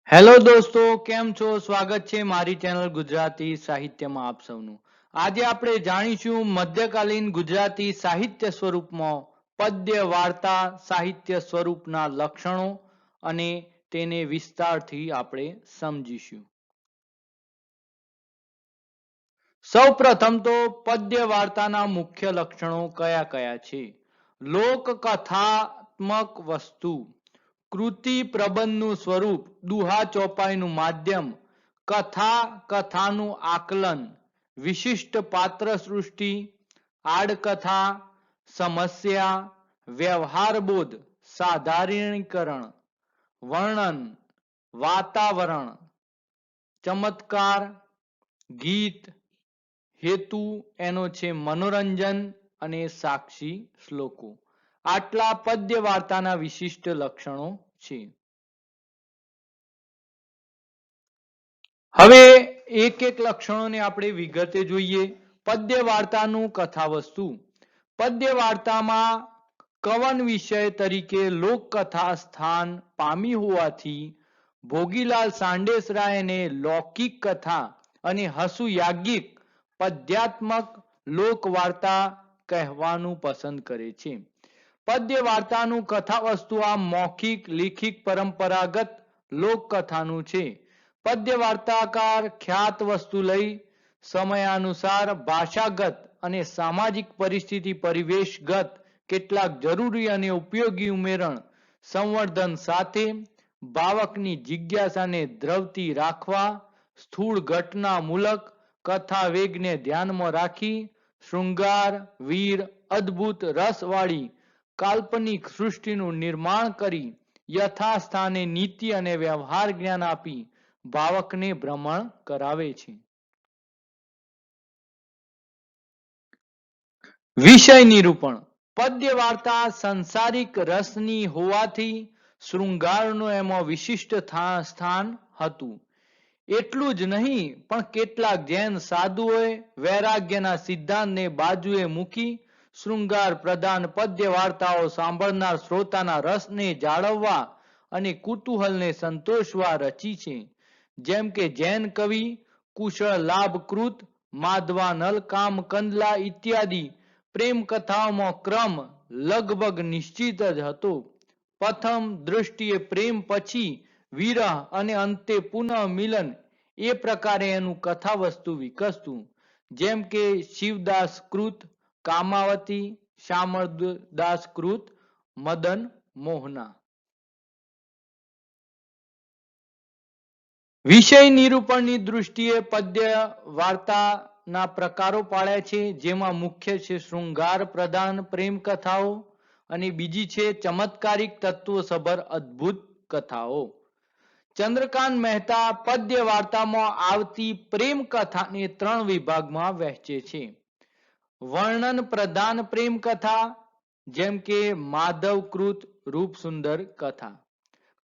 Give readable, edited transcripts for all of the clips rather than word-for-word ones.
Hello દોસ્તો, કેમ છો? સ્વાગત છે મારી ચેનલ ગુજરાતી સાહિત્યમાં આપ સૌનું. આજે આપણે જાણીશું મધ્યકાલીન ગુજરાતી સાહિત્ય સ્વરૂપમાં પદ્ય વાર્તા સાહિત્ય સ્વરૂપના લક્ષણો અને તેને વિસ્તારથી આપણે સમજીશું. સૌ પ્રથમ તો પદ્ય વાર્તાના મુખ્ય લક્ષણો કયા કયા છે? લોકકથાત્મક વસ્તુ, કૃતિ પ્રબંધનું સ્વરૂપ, દુહા ચોપાઈનું માધ્યમ, કથા કથાનું આકલન, વિશિષ્ટ પાત્ર સૃષ્ટિ, આડકથા, સમસ્યા, વ્યવહારબોધ, સાધારણીકરણ, વર્ણન, વાતાવરણ, ચમત્કાર, ગીત, હેતુ એનો છે મનોરંજન અને સાક્ષી શ્લોકો. આટલા પદ્ય વાર્તાના વિશિષ્ટ લક્ષણો છે. હવે એક એક લક્ષણોને આપણે વિગતે જોઈએ. પદ્ય વાર્તાનું કથાવસ્તુ. પદ્ય વાર્તામાં કવન વિષય તરીકે લોકકથા સ્થાન પામી હોવાથી ભોગીલાલ સાંડેસરાયને લૌકિક કથા અને હસુ યાજ્ઞિક પદ્યાત્મક લોકવાર્તા કહેવાનું પસંદ કરે છે. પદ્ય વાર્તાનું કથાવસ્તુ આ મૌખિક લેખિક પરંપરાગત લોકકથાનું છે. પદ્ય વાર્તાકાર ખ્યાત વસ્તુ લઈ સમયાનુસાર ભાષાગત અને સામાજિક પરિસ્થિતિ પરિવેશગત કેટલાક જરૂરી અને ઉપયોગી ઉમેરણ સંવર્ધન સાથે ભાવકની જિજ્ઞાસાને દ્રવતી રાખવા સ્થૂળ ઘટના મૂલક કથા વેગને ધ્યાનમાં રાખી શૃંગાર વીર અદ્ભુત રસવાળી કાલ્પનિક સૃષ્ટિનું નિર્માણ કરી યથાસ્થાને નીતિ અને વ્યવહાર જ્ઞાન આપી ભાવકને ભ્રમણ કરાવે છે. વિષય નિરૂપણ. પદ્ય વાર્તા સંસારિક રસની હોવાથી શૃંગારનું એમાં વિશિષ્ટ સ્થાન હતું. એટલું જ નહીં પણ કેટલાક જૈન સાધુઓએ વૈરાગ્યના સિદ્ધાંતને બાજુએ મૂકી શૃંગાર પ્રધાન પદ્ય વાર્તાઓ સાંભળનાર શ્રોતાના રસને જાળવવા અને કુતૂહલને સંતોષવા રચી છે. જેમ કે જૈન કવિ કુશળ લાભકૃત માધવાનલ કામ કંદલા ઇત્યાદિ પ્રેમ કથાઓમાં ક્રમ લગભગ નિશ્ચિત જ હતો. પ્રથમ દૃષ્ટિએ પ્રેમ, પછી વિરહ અને અંતે પુનઃ મિલન, એ પ્રકારે એનું કથાવસ્તુ વિકસતું. જેમ કે શિવદાસ કૃત કામાવતી, શામળદાસ કૃત મદન મોહના. વિષય નિરૂપણની દૃષ્ટિએ પદ્ય વાર્તાના પ્રકારો પાડ્યા છે. જેમાં મુખ્ય છે શૃંગાર પ્રધાન પ્રેમ કથાઓ અને બીજી છે ચમત્કારિક તત્વસભર અદ્ભુત કથાઓ. ચંદ્રકાંત મહેતા પદ્ય વાર્તામાં આવતી પ્રેમ કથાને 3 વિભાગમાં વહેંચે છે. વર્ણન પ્રધાન પ્રેમ કથા, જેમ કે માધવકૃત રૂપસુંદર કથા.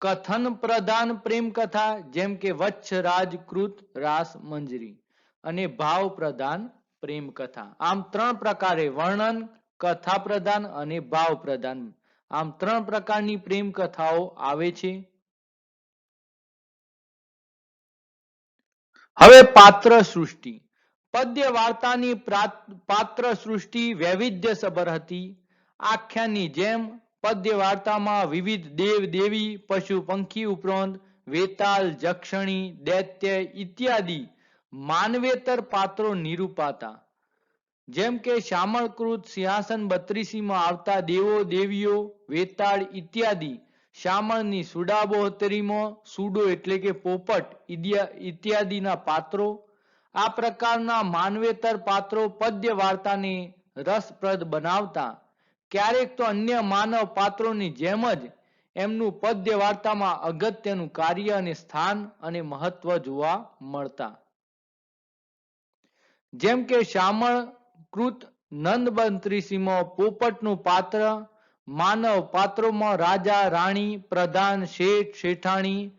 કથન પ્રધાન પ્રેમ કથા, જેમ કે વત્સરાજકૃત રાસ મંજરી. અને ભાવ પ્રધાન પ્રેમ કથા. આમ 3 પ્રકારે વર્ણન, કથા પ્રધાન અને ભાવ પ્રધાન, આમ 3 પ્રકારની પ્રેમ કથાઓ આવે છે. હવે પાત્ર સૃષ્ટિ. પદ્ય વાર્તાની પાત્ર સૃષ્ટિ વૈવિધ્યસભર હતી. આખ્યાનની જેમ પદ્ય વાર્તામાં વિવિધ દેવ દેવી પશુ પંખી ઉપરાંત વેતાલ જક્ષણી દૈત્ય ઇત્યાદિ માનવેતર પાત્રો નિરૂપાતા. જેમ કે શામળકૃત સિંહાસન 32માં આવતા દેવો દેવીઓ વેતાળ ઇત્યાદિ, શામળની સુડાબોહતરીમાં સુડો એટલે કે પોપટ ઇત્યાદિના પાત્રો. આ પ્રકારના માનવેતર પાત્રો પદ્ય વાર્તાને રસપ્રદ બનાવતા. ક્યારેક તો અન્ય માનવ પાત્રોની જેમ જ એમનું પદ્ય વાર્તામાં અગત્યનું કાર્ય અને સ્થાન અને મહત્વ જોવા મળતા. જેમ કે શામળ કૃત નંદ 32માં પોપટનું પાત્ર, માનવ પાત્રોમાં રાજા રાણી પ્રધાન શેઠ શેઠાણી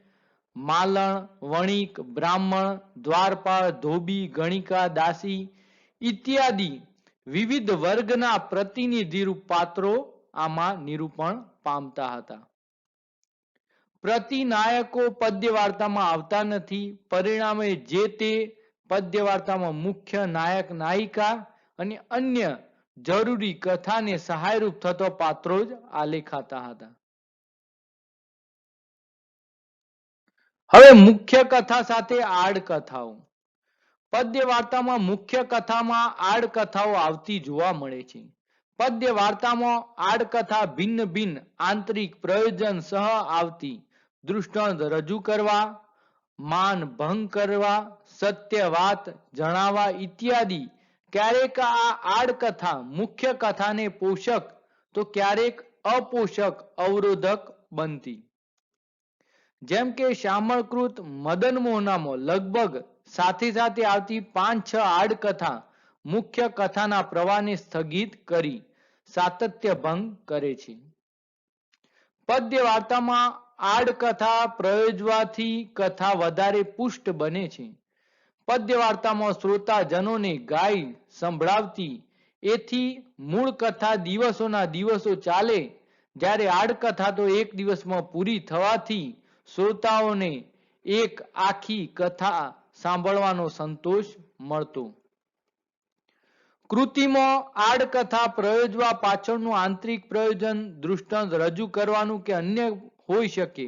માલણ વણિક બ્રાહ્મણ દ્વારપાળ ધોબી ગણિકા દાસી ઇત્યાદિ વિવિધ વર્ગના પ્રતિનિધિરૂપ પાત્રો આમાં નિરૂપણ પામતા હતા. પ્રતિનાયકો પદ્ય વાર્તામાં આવતા નથી. પરિણામે જે તે પદ્ય વાર્તામાં મુખ્ય નાયક નાયિકા અને અન્ય જરૂરી કથાને સહાયરૂપ થતો પાત્રો જ આલેખાતા હતા. હવે મુખ્ય કથા સાથે આડ કથાઓ. પદ્ય વાર્તામાં મુખ્ય કથામાં આડ કથાઓ આવતી જોવા મળે છે. પદ્ય વાર્તામાં આડ કથા ભિન્ન ભિન્ન આંતરિક પ્રયોજન સહ આવતી દૃષ્ટાંત રજૂ કરવા, માન ભંગ કરવા, સત્ય વાત જણાવવા ઇત્યાદિ. ક્યારેક આ આડ કથા મુખ્ય કથાને પોષક તો ક્યારેક અપોષક અવરોધક બનતી. જેમ કે શામળકૃત મદન મોહનામાં લગભગ સાથે સાથે આવતી 5-6 આડ કથા મુખ્ય કથાના પ્રવાહને સ્થગિત કરી સાતત્ય ભંગ કરે છે. પદ્ય વાર્તામાં આડ કથા પ્રયોજવાથી કથા વધારે પુષ્ટ બને છે. પદ્ય વાર્તામાં શ્રોતાજનોને ગાઈ સંભળાવતી એથી મૂળ કથા દિવસોના દિવસો ચાલે, જ્યારે આડ કથા તો એક દિવસમાં પૂરી થવાથી શ્રોતાઓને એક આખી કથા સાંભળવાનો સંતોષ મળતો. કૃતિમાં આડ કથા પ્રયોજવા પાછળનું આંતરિક પ્રયોજન દૃષ્ટાંત રજૂ કરવાનું કે અન્ય હોઈ શકે,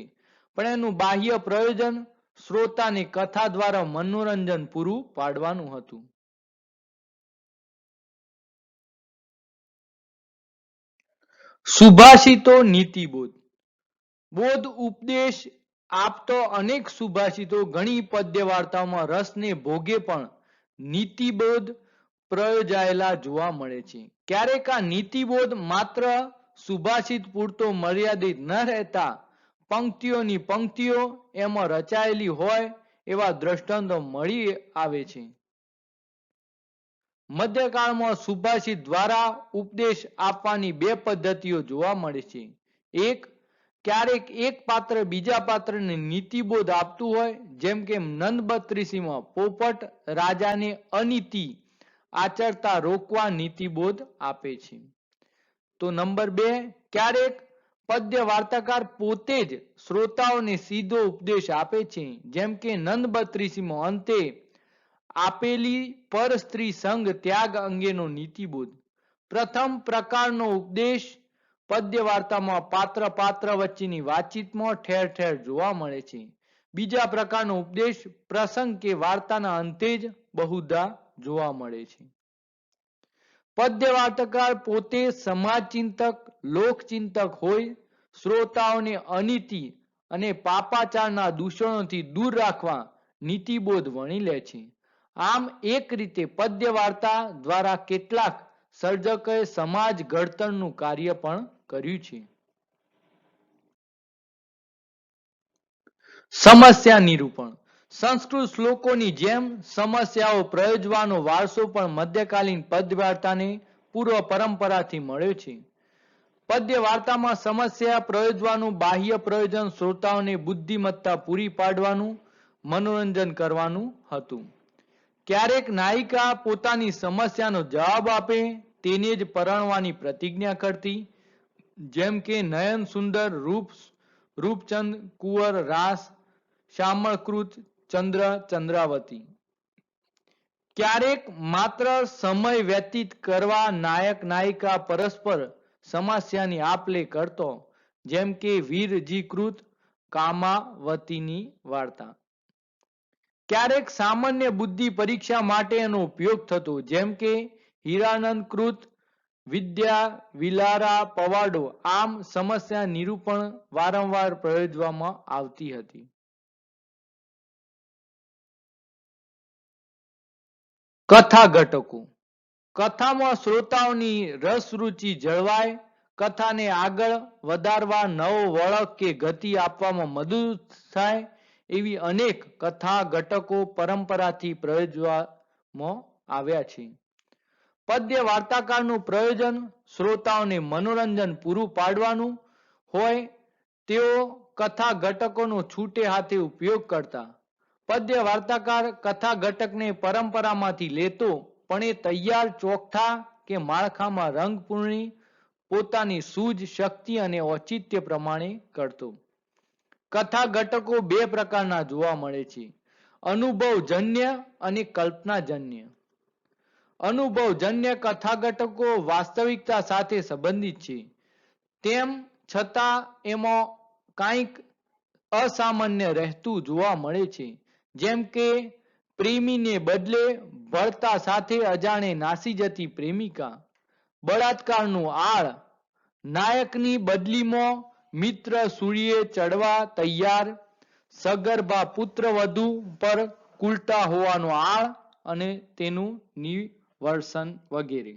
પણ એનું બાહ્ય પ્રયોજન શ્રોતાને કથા દ્વારા મનોરંજન પૂરું પાડવાનું હતું. સુભાષિતો નીતિબોધ. બોધ ઉપદેશ આપતો અનેક સુભાષિતો ઘણી પદ્ય વાર્તાઓમાં રસને ભોગે પણ નીતિબોધ પ્રયોજાયેલા જોવા મળે છે. ક્યારેક આ નીતિબોધ માત્ર સુભાષિત પૂરતો મર્યાદિત ન રહેતા પંક્તિઓની પંક્તિઓ એમાં રચાયેલી હોય એવા દ્રષ્ટાંતો મળી આવે છે. મધ્યકાળમાં સુભાષિત દ્વારા ઉપદેશ આપવાની બે પદ્ધતિઓ જોવા મળે છે. એક, ક્યારેક એક પાત્ર બીજા પાત્રને નીતિબોધ આપતું હોય, જેમ કે નંદબત્રીસીમાં પોપટ રાજાને અનીતિ આચરતા રોકવા નીતિબોધ આપે છે. તો નંબર 2, ક્યારેક પદ્ય વાર્તાકાર પોતે જ શ્રોતાઓને સીધો ઉપદેશ આપે છે, જેમ કે નંદબત્રીસીમાં અંતે આપેલી પર સ્ત્રી સંગ ત્યાગ અંગેનો નીતિબોધ. પ્રથમ પ્રકારનો ઉપદેશ પદ્ય વાર્તામાં પાત્ર વચ્ચેની વાતચીતમાં ઠેર ઠેર જોવા મળે છે. બીજા પ્રકારનો ઉપદેશ પ્રસંગ કે વાર્તાના અંતે જ બહુધા જોવા મળે છે. પદ્ય વાર્તાકાર પોતે સમાજચિંતક લોકચિંતક હોય શ્રોતાઓને અનીતિ અને પાપાચારના દૂષણોથી દૂર રાખવા નીતિબોધ વણી લે છે. આમ એક રીતે પદ્ય વાર્તા દ્વારા કેટલાક સર્જકોએ સમાજ ઘડતરનું કાર્ય પણ કર્યું છે. સમસ્યા નિરૂપણ. સંસ્કૃત શ્લોકોની જેમ સમસ્યાઓ પ્રયોજવાનો વારસો પણ મધ્યકાલીન પદ્ય વાર્તાને પૂર્વ પરંપરાથી મળ્યો છે. પદ્ય વાર્તામાં સમસ્યા પ્રયોજવાનું બાહ્ય પ્રયોજન શ્રોતાઓને બુદ્ધિમત્તા પૂરી પાડવાનું મનોરંજન કરવાનું હતું. ક્યારેક નાયિકા પોતાની સમસ્યાનો જવાબ આપે તેને જ પરણવાની પ્રતિજ્ઞા કરતી, જેમ કે નયન સુંદર રૂપચંદ કુંવર રાસ શામળકૃત ચંદ્ર ચંદ્રાવતી. ક્યારેક માત્ર સમય વ્યતીત કરવા નાયક નાયિકા પરસ્પર સમસ્યાની આપ-લે કરતો, જેમ કે વીરજીકૃત કામાવતીની વાર્તા. ક્યારેક સામાન્ય બુદ્ધિ પરીક્ષા માટે એનો ઉપયોગ થતો, જેમ કે હીરાનંદ કૃત વિદ્યા વિલારા પવાડો. આમ સમસ્યા નિરૂપણ વારંવાર પ્રયોજવામાં આવતી હતી. કથા ઘટકો. કથામાં શ્રોતાઓની રસરૂચિ જળવાય, કથાને આગળ વધારવા નવો વળખ કે ગતિ આપવામાં મદદ થાય એવી અનેક કથા ઘટકો પરંપરાથી પ્રયોજવામાં આવ્યા છે. પદ્ય વાર્તાકારનું પ્રયોજન શ્રોતાઓને મનોરંજન પૂરું પાડવાનું હોય તેઓ કથા ઘટકોનો છૂટે હાથે ઉપયોગ કરતા. પદ્ય વાર્તાકાર કથા ઘટકને પરંપરામાંથી લેતો, પણ એ તૈયાર ચોકઠા કે માળખામાં રંગપૂર્ણી પોતાની સૂઝ શક્તિ અને ઔચિત્ય પ્રમાણે કરતો. કથા ઘટકો બે પ્રકારના જોવા મળે છે: અનુભવજન્ય અને કલ્પનાજન્ય. અનુભવજન્ય કથા ઘટકો વાસ્તવિકતા સાથે સંબંધિત છે, તેમ છતાં એમાં કંઈક અસામાન્ય રહેતું જોવા મળે છે. જેમ કે પ્રેમીને બદલે ભળતા સાથે અજાણે નાસી જતી પ્રેમિકા, બળાત્કારનું આળ, નાયકની બદલીમાં મિત્ર સૂળીએ ચડવા તૈયાર, સગર્ભા પુત્રવધુ પર કુલટા હોવાનો આળ અને તેનું નિવર્સન વગેરે.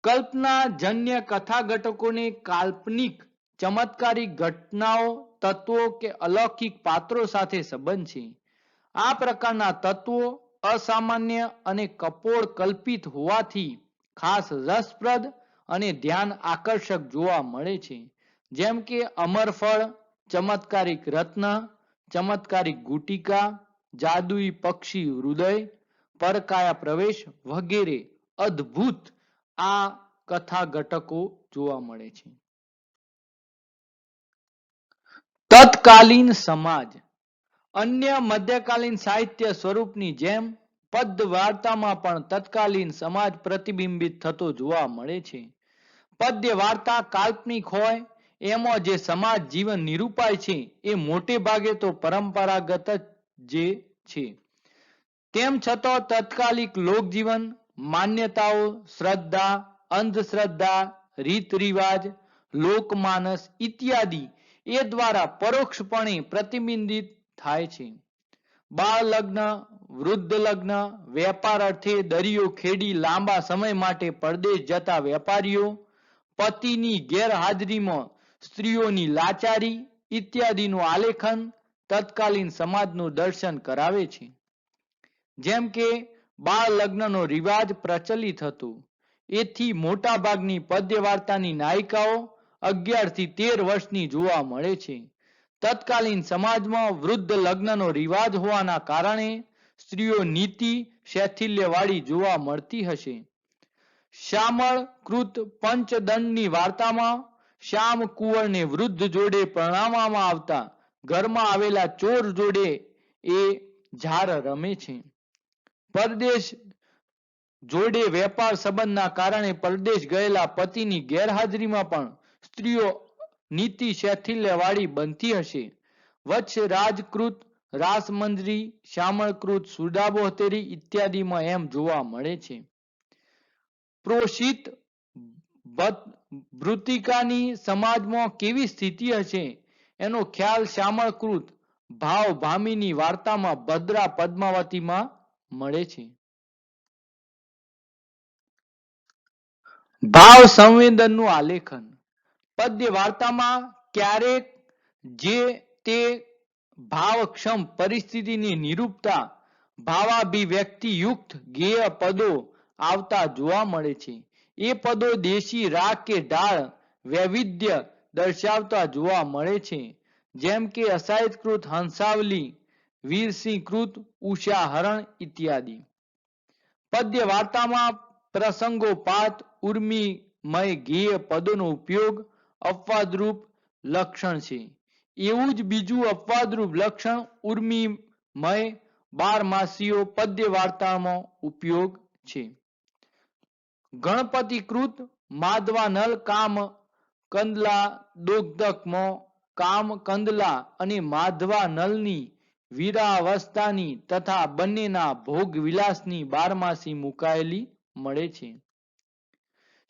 કલ્પનાજન્ય કથા ઘટકોને કાલ્પનિક ચમત્કારિક ઘટનાઓ, તત્વો કે અલૌકિક પાત્રો સાથે સંબંધ છે. આ પ્રકારના તત્વો અસામાન્ય અને કપોળ કલ્પિત હોવાથી ખાસ રસપ્રદ અને ધ્યાન આકર્ષક જોવા મળે છે. જેમ કે અમરફળ, ચમત્કારિક રત્ન, ચમત્કારિક ગુટિકા, જાદુઈ પક્ષી હૃદય, પરકાયા પ્રવેશ વગેરે અદ્ભુત આ કથા ઘટકો જોવા મળે છે. તત્કાલીન સમાજ. અન્ય મધ્યકાલીન સાહિત્ય સ્વરૂપની જેમ પદ્ય વાર્તામાં પણ તત્કાલીન સમાજ પ્રતિબિંબિત થતો જોવા મળે છે. પદ્ય વાર્તા કાલ્પનિક હોય, એમાં જે સમાજ જીવન નિરૂપાય છે એ મોટે ભાગે તો પરંપરાગત જ છે. તેમ છતાં તત્કાલિક લોકજીવન, માન્યતાઓ, શ્રદ્ધા, અંધશ્રદ્ધા, રીત રિવાજ, લોકમાનસ ઇત્યાદિ એ દ્વારા પરોક્ષપણે પ્રતિબિંબિત થાય છે. બાળ લગ્ન, વૃદ્ધ લગ્ન, વેપાર અર્થે દરિયો ખેડી લાંબા સમય માટે પરદેશ જતા વેપારીઓ, પતિની ગેરહાજરીમાં સ્ત્રીઓની લાચારી ઇત્યાદિનું આલેખન તત્કાલીન સમાજનું દર્શન કરાવે છે. જેમ કે બાળ લગ્નનો રિવાજ પ્રચલિત હતો, એથી મોટા ભાગની પદ્ય વાર્તાની નાયિકાઓ 11 થી 13 વર્ષની જોવા મળે છે. તત્કાલીન સમાજમાં વૃદ્ધ લગ્નનો રિવાજ હોવાના કારણે સ્ત્રીઓ નીતિ શૈથિલ્યવાળી જોવા મળતી હશે. શ્યામળ કૃત પંચદંડની વાર્તામાં શ્યામ કુંવરને વૃદ્ધ જોડે પરણાવવામાં આવતા ઘરમાં આવેલા ચોર જોડે એ ઝાર રમે છે. પરદેશ જોડે વેપાર સંબંધના કારણે પરદેશ ગયેલા પતિની ગેરહાજરીમાં પણ સ્ત્રીઓ નીતિ શૈથિલ્યવાળી બનતી હશે. વત્સ રાજકૃત રાસમંજરી, શ્યામળકૃત સુદાબોહતેરી ઇત્યાદિમાં એમ જોવા મળે છે. પ્રોષિત ભૃતિકાની સમાજમાં કેવી સ્થિતિ હશે એનો ખ્યાલ શ્યામળકૃત ભાવ ભામીની વાર્તામાં ભદ્રા પદ્માવતીમાં મળે છે. ભાવ સંવેદનનું આલેખન. પદ્ય વાર્તામાં ક્યારેક જે તે ભાવક્ષમ પરિસ્થિતિને નિરૂપતા ભાવાભિવ્યક્તિયુક્ત ગેય પદો આવતા જોવા મળે છે. એ પદો દેશી રાગ કે ઢાળ વૈવિધ્ય દર્શાવતા જોવા મળે છે. જેમ કે અસાહિતકૃત હંસાવલી, વીરસિંહકૃત ઉષાહરણ ઇત્યાદિ. પદ્ય વાર્તામાં પ્રસંગોપાત ઉર્મિમય ગેય પદોનો ઉપયોગ અપવાદરૂપ લક્ષણ છે. એવું જ બીજું અપવાદરૂપ લક્ષણ ઉર્મિમય બારમાસીઓ પદ્ય વાર્તામાં ઉપયોગ છે. ગણપતિકૃત માધવાનલ કામ કંદલા દોગ્ધકમાં કામ કંદલા અને માધવાનલની વીરાવસ્થાની તથા બંનેના ભોગવિલાસની બારમાસી મુકાયેલી મળે છે.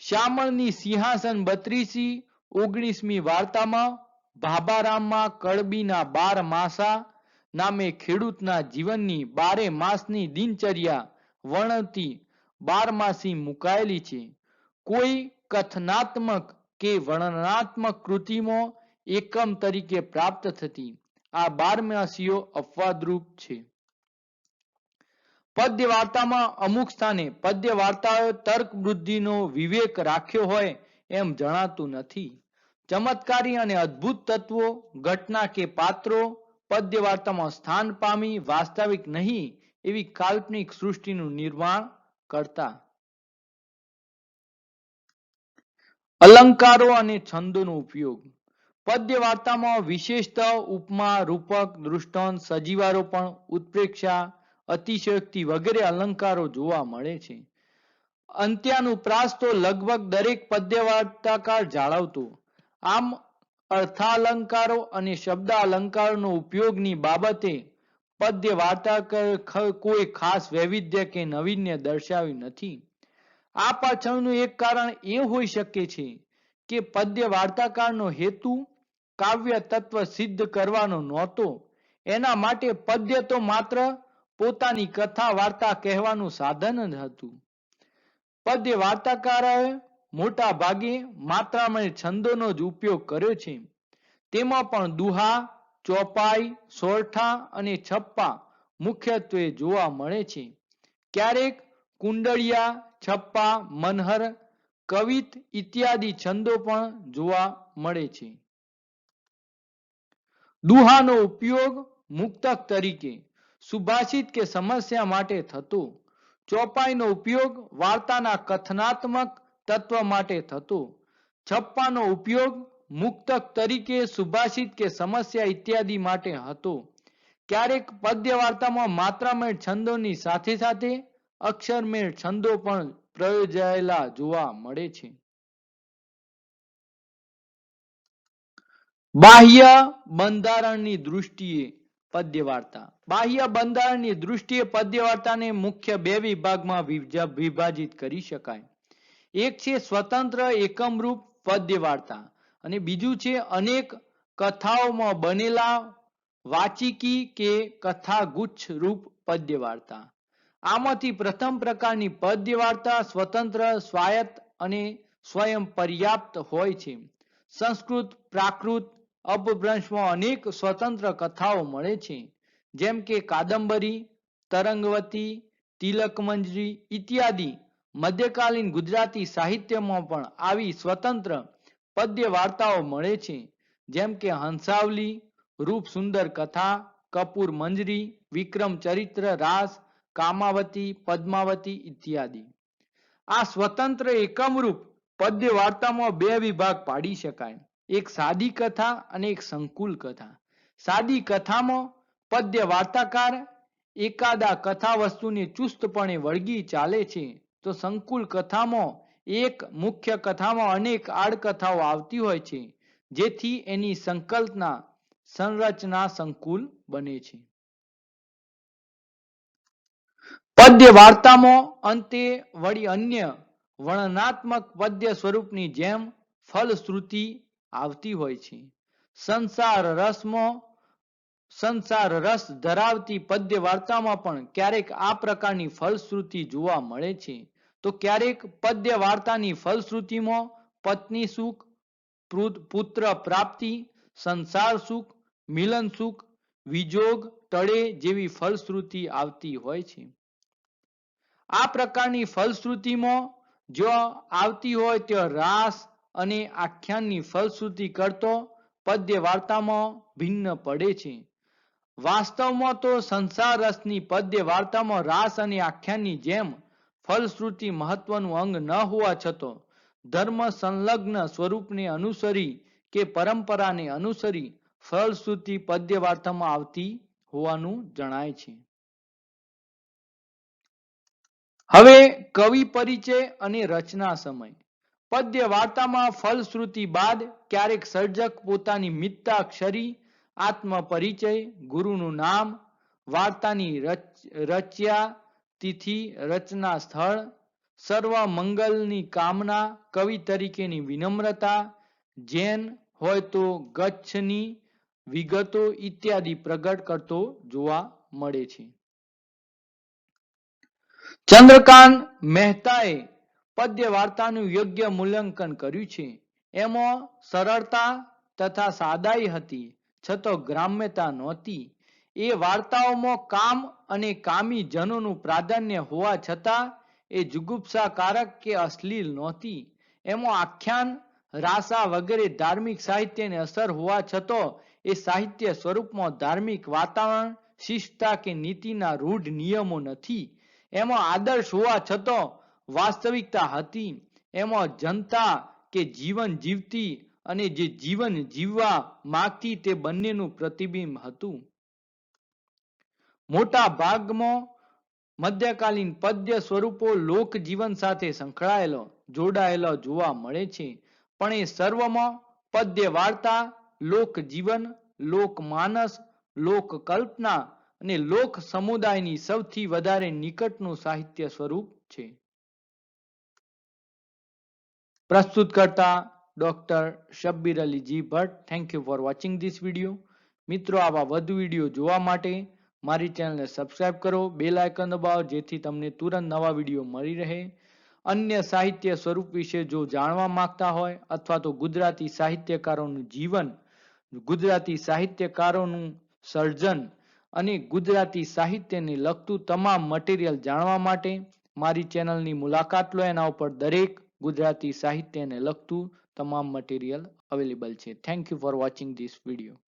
શ્યામળની સિંહાસન 32મી વાર્તામાં ભાભારામમાં કળબીના 12 માસા નામે ખેડૂતના જીવનની 12 માસની દિનચર્યા વર્ણવતી બારમાસી મુકાયેલી છે. કોઈ કથનાત્મક કે વર્ણનાત્મક કૃતિમાં એકમ તરીકે પ્રાપ્ત થતી આ બારમાસીઓ અપવાદરૂપ છે. પદ્ય વાર્તામાં અમુક સ્થાને પદ્ય વાર્તાઓએ તર્ક બુદ્ધિનો વિવેક રાખ્યો હોય એમ જણાતું નથી. ચમત્કારી અને અદ્ભુત તત્વો, ઘટના કે પાત્રો પદ્ય વાર્તામાં સ્થાન પામી વાસ્તવિક નહીં એવી કાલ્પનિક સૃષ્ટિનું નિર્માણ કરતા. અલંકારો અને છંદોનો ઉપયોગ. પદ્ય વાર્તામાં વિશેષતઃ ઉપમા, રૂપક, દૃષ્ટાંત, સજીવારોપણ, ઉત્પ્રેક્ષા, અતિશયોક્તિ વગેરે અલંકારો જોવા મળે છે. અંત્યાનુપ્રાસ તો લગભગ દરેક પદ્ય વાર્તાકાર જાળવતો. આમ અર્થાલંકારો અને શબ્દાલંકારોનો ઉપયોગની બાબતે પદ્ય વાર્તાકાર કોઈ ખાસ વૈવિધ્ય કે નવીન્ય દર્શાવ્યું નથી. આ પાછળનું એક કારણ એ હોઈ શકે છે કે પદ્ય વાર્તાકારનો હેતુ કાવ્ય તત્વ સિદ્ધ કરવાનો નહોતો. એના માટે પદ્ય તો માત્ર પોતાની કથા વાર્તા કહેવાનું સાધન જ હતું. પદ્ય વાર્તાકારોએ મોટા ભાગે માત્રામય છંદોનો જ ઉપયોગ કર્યો છે. તેમાં પણ દુહા, ચોપાઈ, સોરઠા અને છપ્પા મુખ્યત્વે જોવા મળે છે. ક્યારેક કુંડળિયા, છપ્પા, મનહર, કવિત ઇત્યાદિ છંદો પણ જોવા મળે છે. દુહાનો ઉપયોગ મુક્તક તરીકે, સુભાષિત કે સમસ્યા માટે થતો. ચોપાઈનો ઉપયોગ વાર્તાના કથનાત્મક તત્વ માટે થતો. છપ્પાનો ઉપયોગ મુક્તક તરીકે, સુભાષિત કે સમસ્યા ઇત્યાદિ માટે હતો. ક્યારેક પદ્ય વાર્તામાં માત્રામય છંદોની સાથે સાથે અક્ષરમેળ છંદો પણ પ્રયોજાયેલા જોવા મળે છે. બાહ્ય બંધારણની દૃષ્ટિએ પદ્ય વાર્તા. બાહ્ય બંધારણની દૃષ્ટિએ પદ્ય વાર્તાને મુખ્ય બે વિભાગમાં વિભાજિત કરી શકાય. એક છે સ્વતંત્ર એકમરૂપ પદ્ય વાર્તા અને બીજું છે અનેક કથાઓમાં બનેલા વાચિકી કે કથાગુચ્છ રૂપ પદ્ય વાર્તા. આમાંથી પ્રથમ પ્રકારની પદ્ય વાર્તા સ્વતંત્ર, સ્વાયત્ત અને સ્વયં પર્યાપ્ત હોય છે. સંસ્કૃત, પ્રાકૃત, અપભ્રંશમાં અનેક સ્વતંત્ર કથાઓ મળે છે. જેમ કે કાદંબરી, તરંગવતી, તિલકમંજરી ઇત્યાદિ. મધ્યકાલીન ગુજરાતી સાહિત્યમાં પણ આવી સ્વતંત્ર પદ્ય વાર્તાઓ મળે છે. જેમ કે હંસાવલી, રૂપસુંદર કથા, કપૂર મંજરી, વિક્રમ ચરિત્ર, રાસ, કામાવતી, પદ્માવતી ઇત્યાદિ. આ સ્વતંત્ર એકમરૂપ પદ્ય વાર્તામાં બે વિભાગ પાડી શકાય. એક સાદી કથા અને એક સંકુલ કથા. સાદી કથામાં પદ્ય વાર્તાકાર એકાદા કથા વસ્તુને ચુસ્તપણે વળગી ચાલે છે, તો સંકુલ કથામાં એક મુખ્ય કથામાં અનેક આડકથાઓ આવતી હોય છે, જેથી એની સંકલ્પના સંરચના સંકુલ બને છે. પદ્ય વાર્તામાં અંતે વળી અન્ય વર્ણનાત્મક પદ્ય સ્વરૂપની જેમ ફલશ્રુતિ આવતી હોય છે. સંસાર રસ ધરાવતી પદ્ય વાર્તામાં પણ ક્યારેક આ પ્રકારની ફલશ્રુતિ જોવા મળે છે. તો ક્યારેક પદ્ય વાર્તાની ફલશ્રુતિમાં પત્ની સુખ, પુત્ર પ્રાપ્તિ, સંસાર સુખ, મિલન સુખ, વિજોગ ટળે જેવી ફલશ્રુતિ આવતી હોય છે. આ પ્રકારની ફલશ્રુતિમાં જો આવતી હોય તો રાસ અને આખ્યાનની ફલશ્રુતિ કરતો પદ્ય વાર્તામાં ભિન્ન પડે છે. વાસ્તવમાં તો સંસાર રસની પદ્ય વાર્તામાં રાસ અને આખ્યાનની જેમ ફલશ્રુતિ મહત્વનું અંગ ન હોવા છતાં ધર્મ સંલગ્ન સ્વરૂપને અનુસરી કે પરંપરાને અનુસરી ફલશ્રુતિ પદ્ય વાર્તામાં આવતી હોવાનું જણાય છે. હવે કવિ પરિચય અને રચના સમય. પદ્ય વાર્તામાં ફલશ્રુતિ બાદ ક્યારેક સર્જક પોતાની મિત્તાક્ષરી, આત્મપરિચય, ગુરુનું નામ, વાર્તાની રચ્યા તિથિ, રચના સ્થળ, સર્વ મંગલની કામના, કવિ તરીકેની વિનમ્રતા, જૈન હોય તો ગચ્છની વિગતો ઇત્યાદિ પ્રગટ કરતો જોવા મળે છે. ચંદ્રકાંત મહેતાએ પદ્ય વાર્તાનું યોગ્ય મૂલ્યાંકન કર્યું છે. એમાં સરળતા તથા સાદાઈ હતી, છતાં ગ્રામ્યતા નહોતી. એ વાર્તાઓમાં કામ અને કામી જનોનું પ્રાધાન્ય હોવા છતાં એ જુગુપ્સાકારક કે અશ્લીલ નહોતી. એમાં આખ્યાન, રાસા વગેરે ધાર્મિક સાહિત્યની અસર હોવા છતાં એ સાહિત્ય સ્વરૂપમાં ધાર્મિક વાતાવરણ, શિસ્તતા કે નીતિના રૂઢ નિયમો નથી. એમાં આદર્શ હોવા છતાં વાસ્તવિકતા હતી. એમાં જનતા કે જીવન જીવતી અને જે જીવન જીવવા માંગતી તે બંનેનું પ્રતિબિંબ હતું. મોટા ભાગમાં મધ્યકાલીન પદ્ય સ્વરૂપો લોકજીવન સાથે સંકળાયેલો જોડાયેલા જોવા મળે છે, પણ એ સર્વમાં પદ્ય વાર્તા લોકજીવન, લોકમાનસ, લોકકલ્પના અને લોક સમુદાયની સૌથી વધારે નિકટનું સાહિત્ય સ્વરૂપ છે. પ્રસ્તુત કરતા doctor Shabbir Ali ji Bhatt. Thank you for watching this video. મિત્રો, આવા વધુ વિડીયો જોવા માટે મારી ચેનલને સબસ્ક્રાઇબ કરો, બેલ આઇકન દબાવો, જેથી તમને તુરંત નવા વિડીયો મળી રહે. અન્ય સાહિત્ય સ્વરૂપ વિશે જો જાણવા માંગતા હોય અથવા તો ગુજરાતી સાહિત્યકારોનું જીવન, ગુજરાતી સાહિત્યકારોનું સર્જન અને ગુજરાતી સાહિત્યને લગતું તમામ મટીરિયલ જાણવા માટે મારી ચેનલની મુલાકાત લો. એના ઉપર દરેક ગુજરાતી સાહિત્યને લગતું તમામ મટીરિયલ અવેલેબલ છે. Thank you for watching this video.